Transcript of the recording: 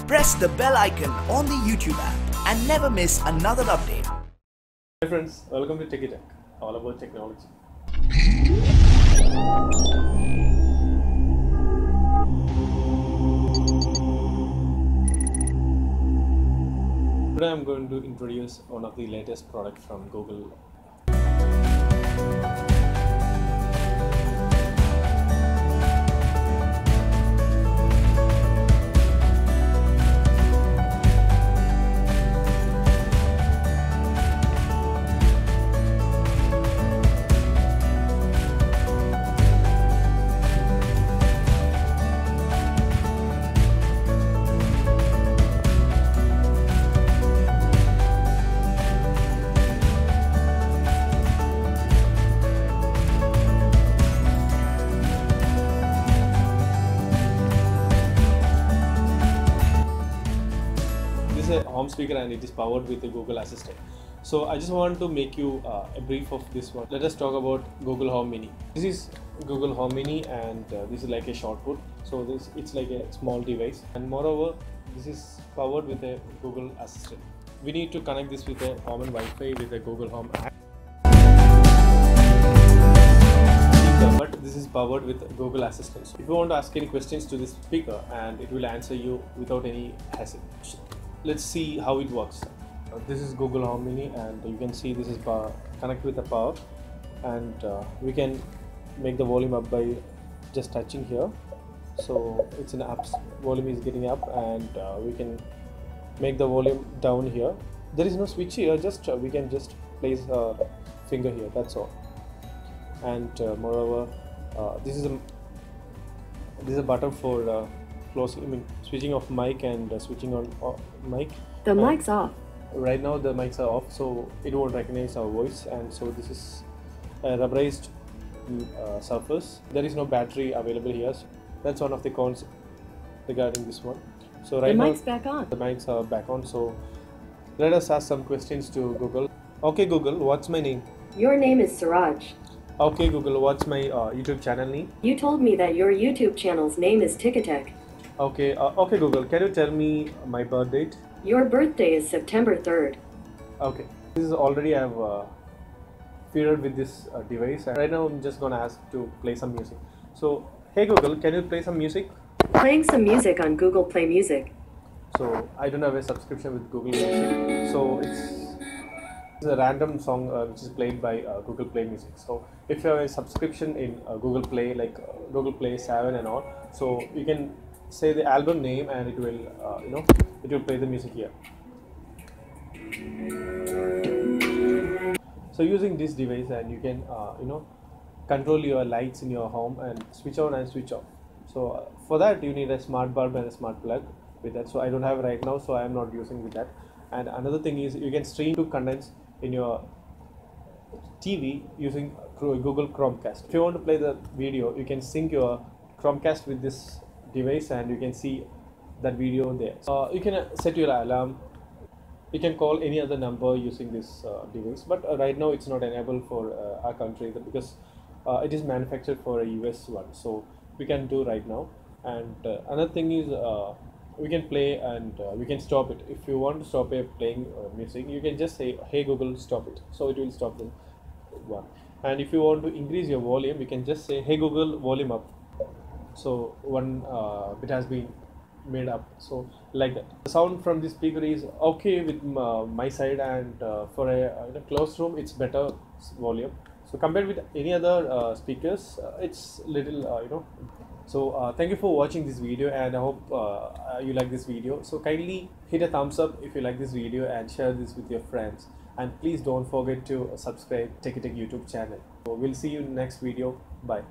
press the bell icon on the YouTube app and never miss another update. Hi friends, welcome to Tekky Tech, all about technology. Today I am going to introduce one of the latest products from Google. A home speaker and it is powered with a Google Assistant. So I just want to make you a brief of this one. Let us talk about Google Home Mini. This is Google Home Mini and this is like a shortcut. So it's like a small device, and moreover this is powered with a Google Assistant. We need to connect this with a common Wi-Fi with a Google Home app. But this is powered with Google Assistant. So if you want to ask any questions to this speaker, and it will answer you without any hassle. Let's see how it works. This is Google Home Mini, and you can see this is connect with the power, and we can make the volume up by just touching here. So it's an up, volume is getting up, and we can make the volume down here. There is no switch here, just we can just place a finger here, that's all. And moreover this is a button for closing, switching off mic and switching on mic. The mic's off. Right now the mics are off, so it won't recognize our voice. And so this is a rubberized surface. There is no battery available here. So that's one of the cons regarding this one. So right the now mic's back on. The mics are back on. So let us ask some questions to Google. Okay Google, what's my name? Your name is Siraj. Okay Google, what's my YouTube channel name? You told me that your YouTube channel's name is Tekky Tech. Okay, okay Google, can you tell me my birth date? Your birthday is September 3rd. Okay, this is already I have fitted with this device, and right now I'm just gonna ask to play some music. So, hey Google, can you play some music? Playing some music on Google Play Music. So, I don't have a subscription with Google Music, so it's a random song which is played by Google Play Music. So, if you have a subscription in Google Play, like Google Play 7 and all, so you can say the album name and it will it will play the music here. So using this device, and you can control your lights in your home and switch on and switch off. So for that you need a smart bulb and a smart plug with that. So I don't have right now, so I am not using with that. And another thing is you can stream to contents in your TV using Google Chromecast. If you want to play the video, you can sync your Chromecast with this device and you can see that video there. You can set your alarm. You can call any other number using this device, but right now it's not enabled for our country because it is manufactured for a US one, so we can do right now. And another thing is we can play and we can stop it. If you want to stop playing music, you can just say, hey Google, stop it, so it will stop the one. And if you want to increase your volume, you can just say, hey Google, volume up. So one bit has been made up, so like that. The sound from this speaker is okay with my side, and for a closed room it's better volume. So compared with any other speakers, it's little So thank you for watching this video, and I hope you like this video. So kindly hit a thumbs up if you like this video and share this with your friends. And please don't forget to subscribe Tekky Tech YouTube channel. So we'll see you in the next video. Bye.